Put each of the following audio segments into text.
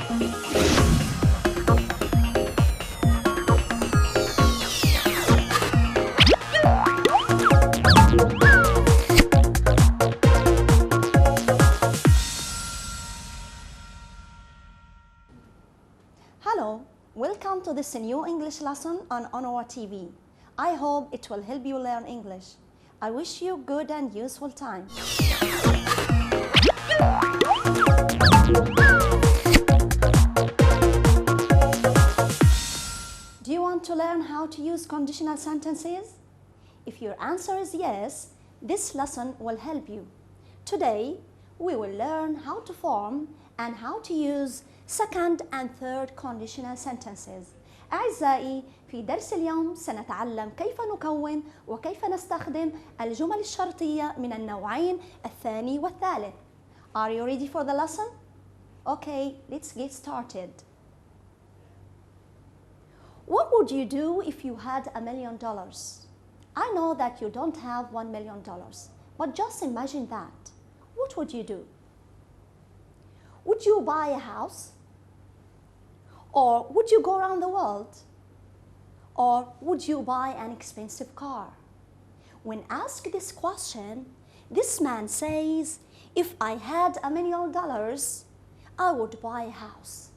Hello, welcome to this new English lesson on أونروا TV. I hope it will help you learn English. I wish you good and useful time. Do you want to learn how to use conditional sentences? If your answer is yes, this lesson will help you. Today, we will learn how to form and how to use second and third conditional sentences. أعزائي، في درس اليوم سنتعلم كيف نكون وكيف نستخدم الجمل الشرطية من النوعين الثاني والثالث. Are you ready for the lesson? Okay, let's get started. What would you do if you had $1 million? I know that you don't have $1 million, but just imagine that. What would you do? Would you buy a house? Or would you go around the world? Or would you buy an expensive car? When asked this question, this man says, if I had $1 million, I would buy a house.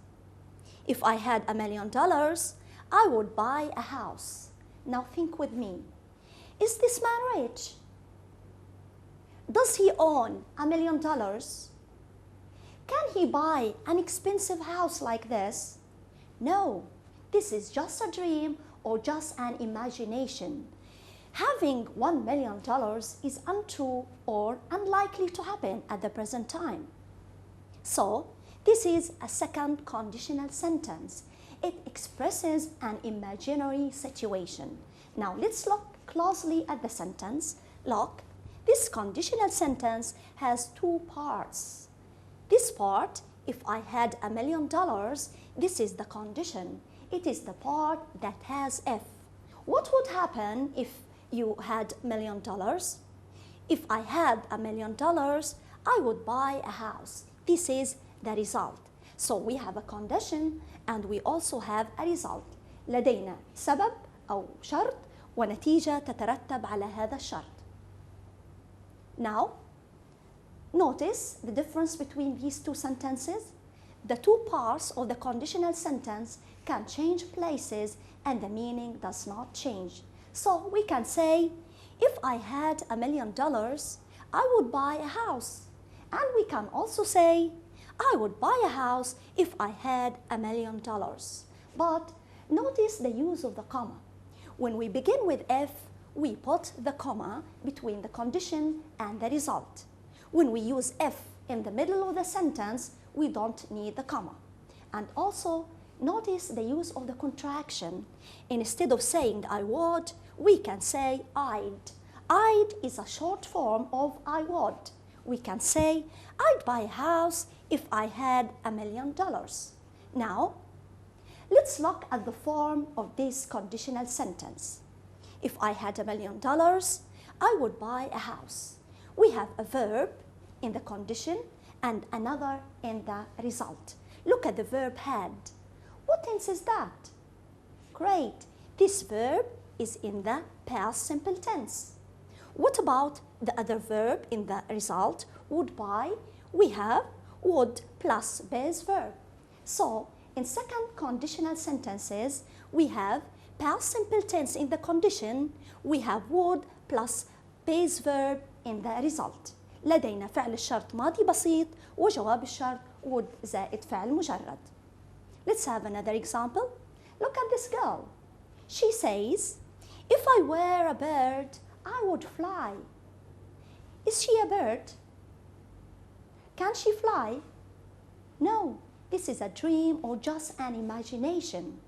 If I had $1 million, I would buy a house. Now think with me. Is this man rich? Does he own $1 million? Can he buy an expensive house like this? No, this is just a dream or just an imagination. Having $1 million is untrue or unlikely to happen at the present time. So, this is a second conditional sentence. It expresses an imaginary situation. Now, let's look closely at the sentence. Look, this conditional sentence has two parts. This part, if I had $1 million, this is the condition. It is the part that has if. What would happen if you had $1 million? If I had $1 million, I would buy a house. This is the result. So we have a condition and we also have a result. لدينا سبب أو شرط ونتيجة تترتب على هذا الشرط. Now, notice the difference between these two sentences. The two parts of the conditional sentence can change places and the meaning does not change. So we can say, if I had $1 million, I would buy a house. And we can also say, I would buy a house if I had $1 million. But notice the use of the comma. When we begin with if, we put the comma between the condition and the result. When we use if in the middle of the sentence, we don't need the comma. And also, notice the use of the contraction. Instead of saying I would, we can say I'd. I'd is a short form of I would. We can say I'd buy a house if I had $1 million. Now, let's look at the form of this conditional sentence. If I had $1 million, I would buy a house. We have a verb in the condition and another in the result. Look at the verb had. What tense is that? Great. This verb is in the past simple tense. What about the other verb in the result? Would buy. We have would plus base verb. So, in second conditional sentences, we have past simple tense in the condition. We have would plus base verb in the result. لدينا فعل الشرط ماضي بسيط وجواب الشرط would زائد فعل مجرد. Let's have another example. Look at this girl. She says, if I were a bird, I would fly. Is she a bird? Can she fly? No, this is a dream or just an imagination.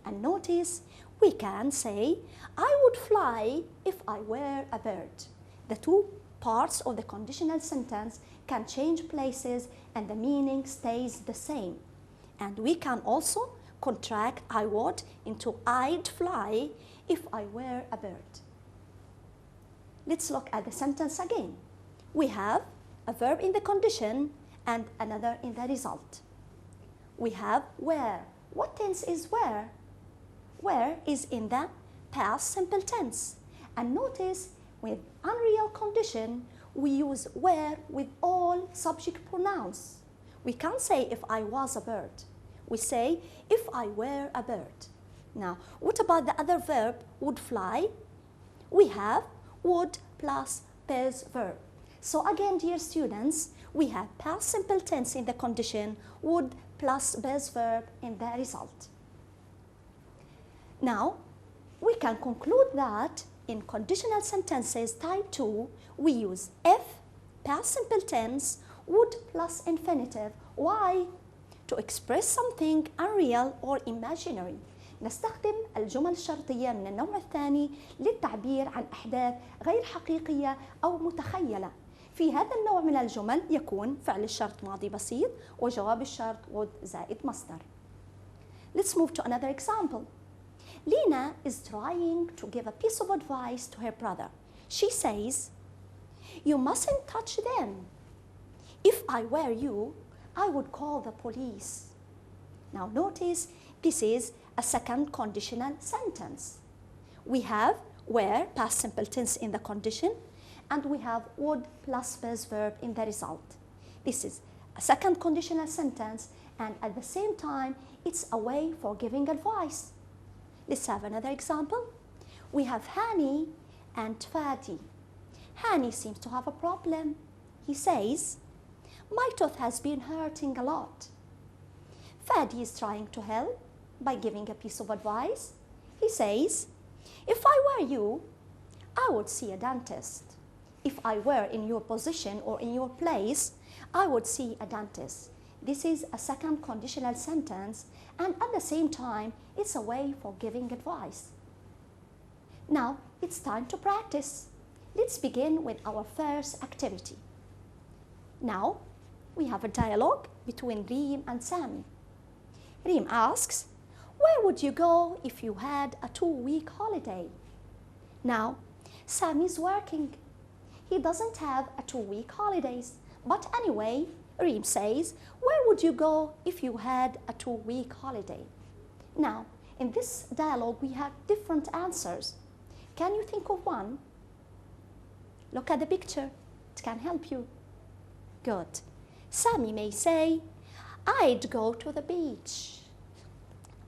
And notice, we can say, I would fly if I were a bird. The two parts of the conditional sentence can change places and the meaning stays the same. And we can also contract I would into I'd fly if I were a bird. Let's look at the sentence again. We have a verb in the condition and another in the result. we have where. What tense is where? Where is in the past simple tense. And notice with unreal condition, we use where with all subject pronouns. We can't say if I was a bird. We say if I were a bird. Now, what about the other verb, would fly? We have would plus base verb. So again, dear students, we have past simple tense in the condition, would plus base verb in the result. Now, we can conclude that in conditional sentences type 2, we use if, past simple tense, would plus infinitive. Why? To express something unreal or imaginary. نستخدم الجمل الشرطية من النوع الثاني للتعبير عن أحداث غير حقيقية أو متخيلة. في هذا النوع من الجمل يكون فعل الشرط ماضي بسيط وجواب الشرط would زائد مصدر. Let's move to another example. Lena is trying to give a piece of advice to her brother. She says, "You mustn't touch them. If I were you, I would call the police." Now notice this is a second conditional sentence. We have where, past simple tense in the condition, and we have would plus base verb in the result. This is a second conditional sentence, and at the same time, it's a way for giving advice. Let's have another example. We have Hani and Fadi. Hani seems to have a problem. He says, "My tooth has been hurting a lot." Fadi is trying to help by giving a piece of advice. He says, "If I were you, I would see a dentist. If I were in your position or in your place, I would see a dentist." This is a second conditional sentence, and at the same time, it's a way for giving advice. Now, it's time to practice. Let's begin with our first activity. Now, we have a dialogue between Reem and Sami. Reem asks, "Where would you go if you had a 2-week holiday?" Now, Sami's working. He doesn't have a 2-week holidays. But anyway, Reem says, "Where would you go if you had a 2-week holiday?" Now, in this dialogue, we have different answers. Can you think of one? Look at the picture. It can help you. Good. Sami may say, "I'd go to the beach."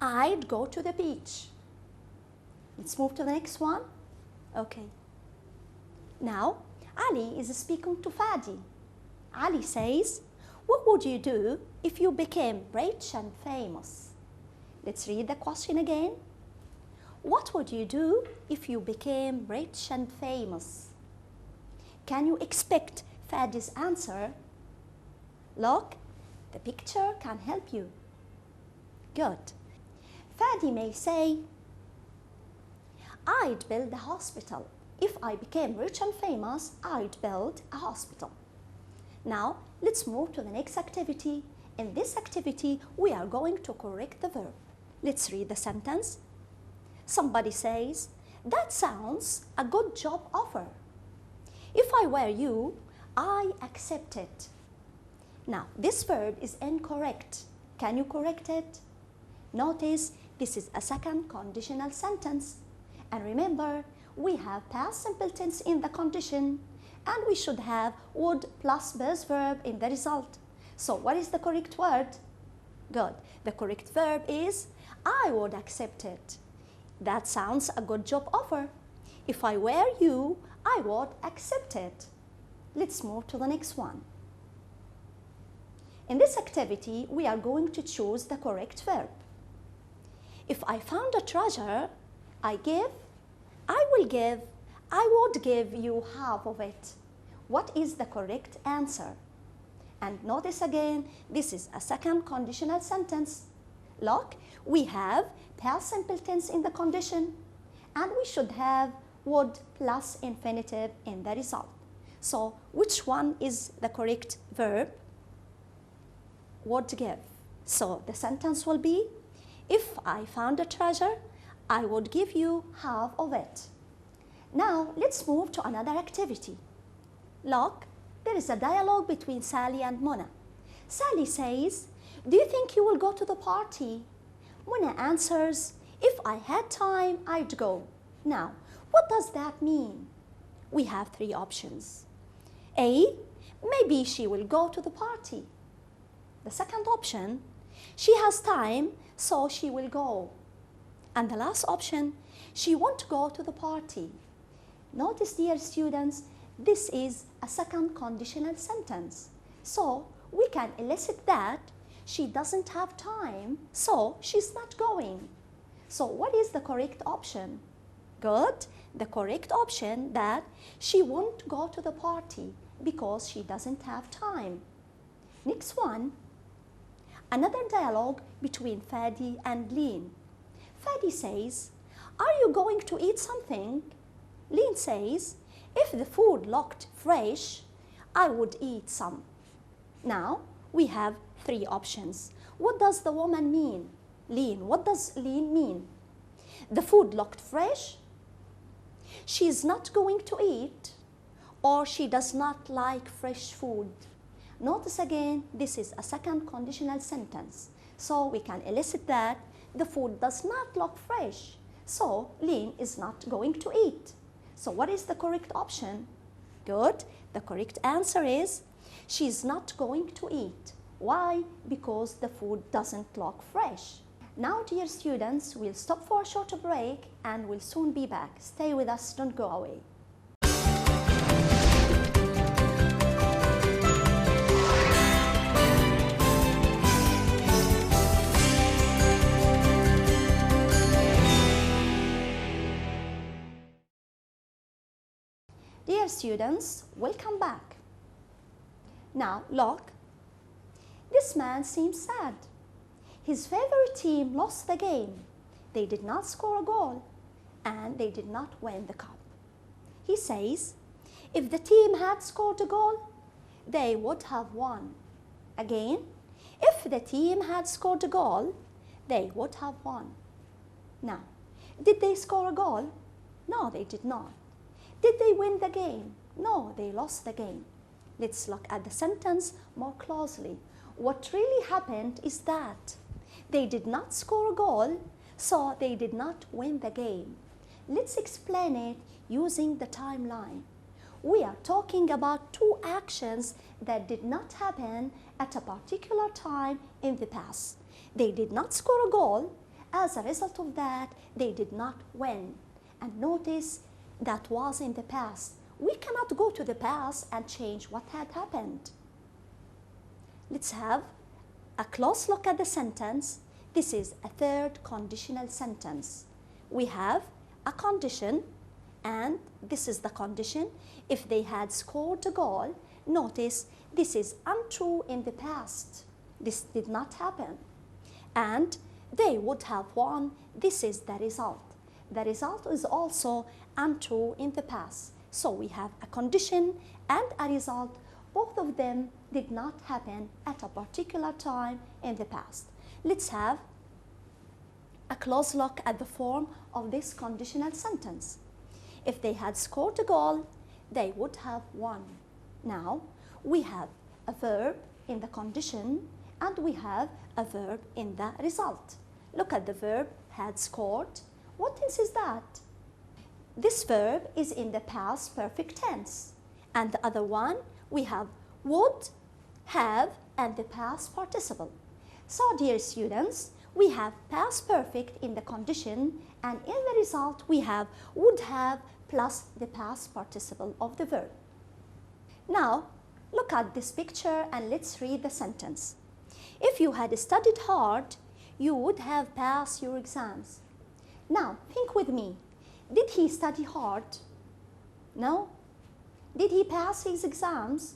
I'd go to the beach. Let's move to the next one. Okay. Now, Ali is speaking to Fadi. Ali says, "What would you do if you became rich and famous?" Let's read the question again. What would you do if you became rich and famous? Can you expect Fadi's answer? Look, the picture can help you. Good. Fadi may say, "I'd build a hospital. If I became rich and famous, I'd build a hospital." Now, let's move to the next activity. In this activity, we are going to correct the verb. Let's read the sentence. Somebody says, "That sounds a good job offer. If I were you, I accept it." Now, this verb is incorrect. Can you correct it? Notice this is a second conditional sentence. And remember, we have past simple tense in the condition, and we should have would plus base verb in the result. So what is the correct word? Good. The correct verb is I would accept it. That sounds a good job offer. If I were you, I would accept it. Let's move to the next one. In this activity, we are going to choose the correct verb. If I found a treasure, I would give you half of it. What is the correct answer? And notice again, this is a second conditional sentence. Look, we have past simple tense in the condition, and we should have would plus infinitive in the result. So, which one is the correct verb? Would give. So, the sentence will be, if I found a treasure, I would give you half of it. Now, let's move to another activity. Look, there is a dialogue between Sally and Mona. Sally says, Do you think you will go to the party? Mona answers, if I had time, I'd go. Now, what does that mean? We have three options. A, maybe she will go to the party. The second option, she has time, so she will go. And the last option, she won't go to the party. Notice, dear students, this is a second conditional sentence. So we can elicit that she doesn't have time, so she's not going. So what is the correct option? Good. The correct option that she won't go to the party because she doesn't have time. Next one, another dialogue between Fadi and Lynn. Fadi says, are you going to eat something? Lynn says, if the food looked fresh, I would eat some. Now, we have three options. What does the woman mean? Lynn, what does Lynn mean? The food looked fresh, she's not going to eat, or she does not like fresh food. Notice again, this is a second conditional sentence. So we can elicit that the food does not look fresh. So Lynn is not going to eat. So what is the correct option? Good. The correct answer is she's not going to eat. Why? Because the food doesn't look fresh. Now, dear students, we'll stop for a short break and we'll soon be back. Stay with us, don't go away. Dear students, welcome back. Now, look, this man seems sad. His favorite team lost the game. They did not score a goal and they did not win the cup. He says, if the team had scored a goal, they would have won. Again, if the team had scored a goal, they would have won. Now, did they score a goal? No, they did not. Did they win the game? No, they lost the game. Let's look at the sentence more closely. What really happened is that they did not score a goal, so they did not win the game. Let's explain it using the timeline. We are talking about two actions that did not happen at a particular time in the past. They did not score a goal. As a result of that, they did not win. And notice, that was in the past. We cannot go to the past and change what had happened. Let's have a close look at the sentence. This is a third conditional sentence. We have a condition, and this is the condition. If they had scored a goal, notice this is untrue in the past. This did not happen. And they would have won. This is the result. The result is also untrue in the past. So we have a condition and a result. Both of them did not happen at a particular time in the past. Let's have a close look at the form of this conditional sentence. If they had scored a goal, they would have won. Now, we have a verb in the condition and we have a verb in the result. Look at the verb had scored. What tense is that? This verb is in the past perfect tense. And the other one, we have would, have, and the past participle. So, dear students, we have past perfect in the condition, and in the result, we have would have plus the past participle of the verb. Now, look at this picture and let's read the sentence. If you had studied hard, you would have passed your exams. Now, think with me. Did he study hard? No. Did he pass his exams?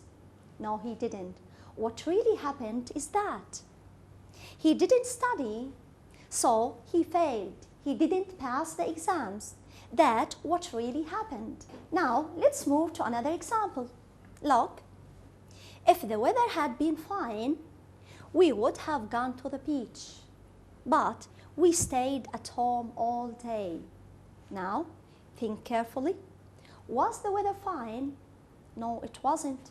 No, he didn't. What really happened is that he didn't study, so he failed. He didn't pass the exams. That's what really happened. Now, let's move to another example. Look, if the weather had been fine, we would have gone to the beach. But we stayed at home all day. Now, think carefully. Was the weather fine? No, it wasn't.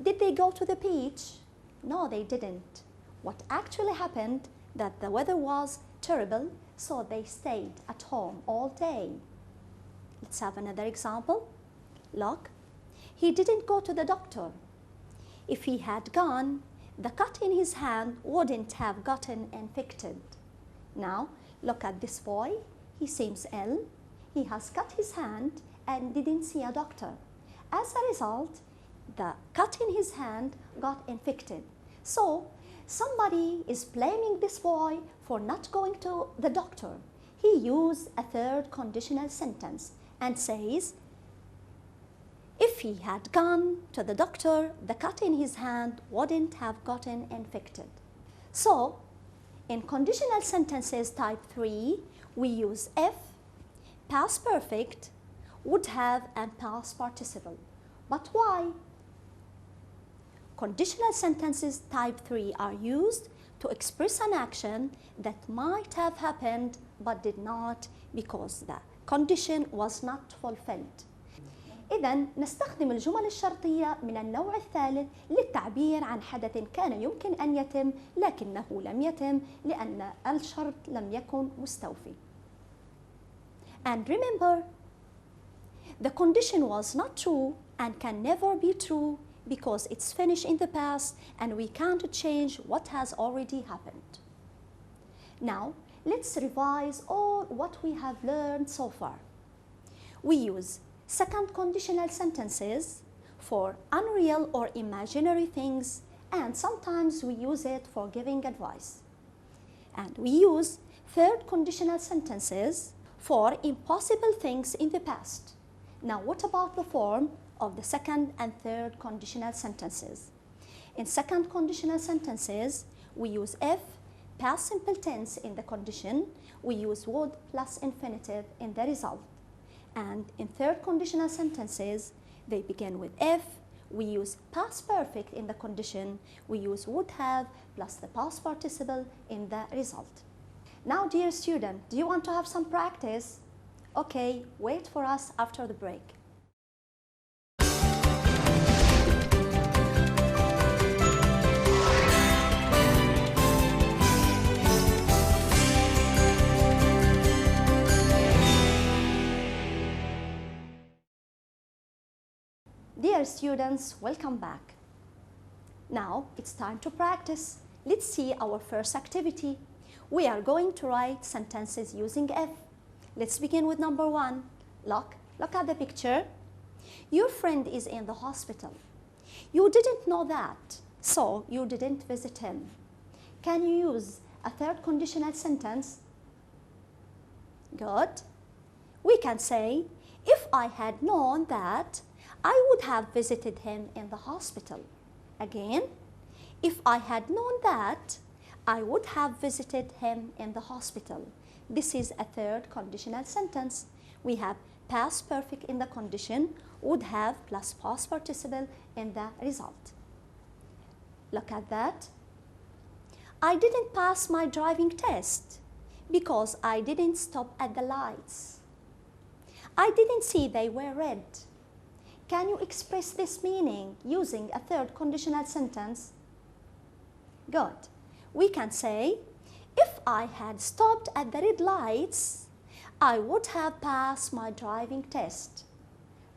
Did they go to the beach? No, they didn't. What actually happened that the weather was terrible, so they stayed at home all day. Let's have another example. Look, he didn't go to the doctor. If he had gone, the cut in his hand wouldn't have gotten infected. Now, look at this boy. He seems ill. He has cut his hand and didn't see a doctor. As a result, the cut in his hand got infected. So, somebody is blaming this boy for not going to the doctor. He used a third conditional sentence and says, if he had gone to the doctor, the cut in his hand wouldn't have gotten infected. So, in conditional sentences type 3, we use if, past perfect, would have, and past participle. But why? Conditional sentences type 3 are used to express an action that might have happened but did not because the condition was not fulfilled. إذن نستخدم الجمل الشرطية من النوع الثالث للتعبير عن حدث كان يمكن أن يتم لكنه لم يتم لأن الشرط لم يكن مستوفي. And remember, the condition was not true and can never be true because it's finished in the past and we can't change what has already happened. Now, let's revise all what we have learned so far. We use second conditional sentences for unreal or imaginary things, and sometimes we use it for giving advice. And we use third conditional sentences for impossible things in the past. Now, what about the form of the second and third conditional sentences? In second conditional sentences, we use if, past simple tense in the condition, we use would plus infinitive in the result. And in third conditional sentences, they begin with if, we use past perfect in the condition, we use would have plus the past participle in the result. Now, dear student, do you want to have some practice? Okay, wait for us after the break. Dear students, welcome back. Now it's time to practice. Let's see our first activity. We are going to write sentences using if. Let's begin with number 1. Look at the picture. Your friend is in the hospital. You didn't know that, so you didn't visit him. Can you use a third conditional sentence? Good. We can say, if I had known that, I would have visited him in the hospital. Again, if I had known that, I would have visited him in the hospital. This is a third conditional sentence. We have past perfect in the condition, would have plus past participle in the result. Look at that. I didn't pass my driving test because I didn't stop at the lights. I didn't see they were red. Can you express this meaning using a third conditional sentence? Good. We can say, if I had stopped at the red lights, I would have passed my driving test.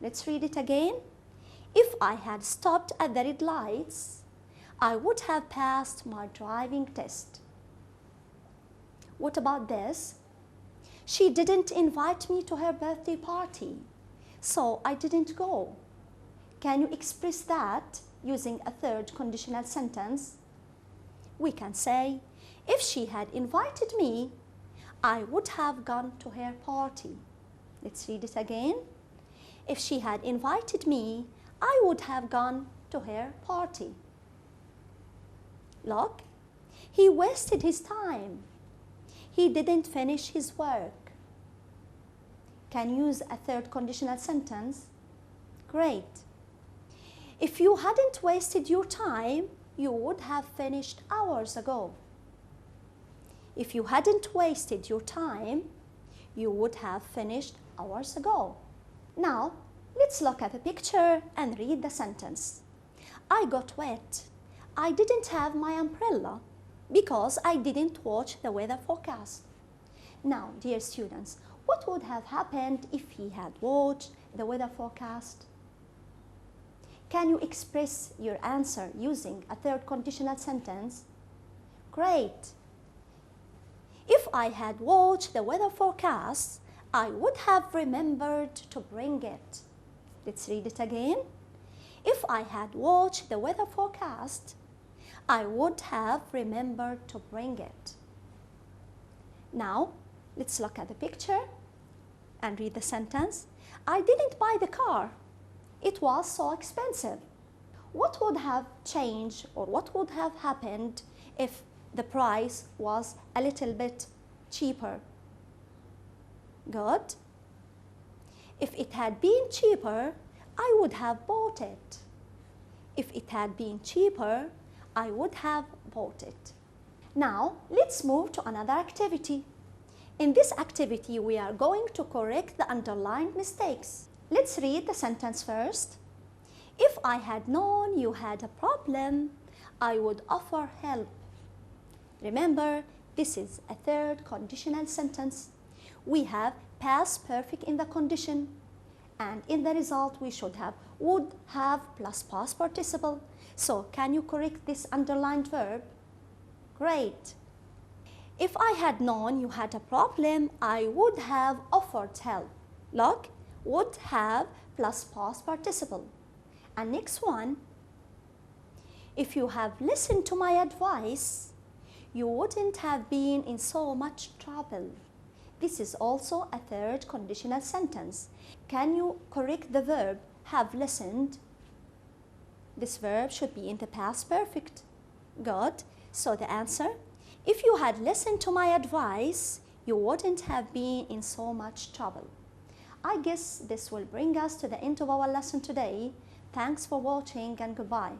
Let's read it again. If I had stopped at the red lights, I would have passed my driving test. What about this? She didn't invite me to her birthday party, so I didn't go. Can you express that using a third conditional sentence? We can say, if she had invited me, I would have gone to her party. Let's read it again. If she had invited me, I would have gone to her party. Look, he wasted his time. He didn't finish his work. Can you use a third conditional sentence? Great. If you hadn't wasted your time, you would have finished hours ago. If you hadn't wasted your time, you would have finished hours ago. Now, let's look at the picture and read the sentence. I got wet. I didn't have my umbrella. because I didn't watch the weather forecast. Now, dear students, what would have happened if he had watched the weather forecast? Can you express your answer using a third conditional sentence? Great! If I had watched the weather forecast, I would have remembered to bring it. Let's read it again. If I had watched the weather forecast, I would have remembered to bring it. Now, let's look at the picture and read the sentence. I didn't buy the car. It was so expensive. What would have changed or what would have happened if the price was a little bit cheaper? Good. If it had been cheaper, I would have bought it. If it had been cheaper, I would have bought it. Now, let's move to another activity. In this activity, we are going to correct the underlined mistakes. Let's read the sentence first. If I had known you had a problem, I would offer help. Remember, this is a third conditional sentence. We have past perfect in the condition, and in the result we should have would have plus past participle. So can you correct this underlined verb? Great. If I had known you had a problem, I would have offered help. Look, would have plus past participle. And next one, if you have listened to my advice, you wouldn't have been in so much trouble. This is also a third conditional sentence. Can you correct the verb have listened? This verb should be in the past perfect. Good. So the answer, if you had listened to my advice, you wouldn't have been in so much trouble. I guess this will bring us to the end of our lesson today. Thanks for watching and goodbye.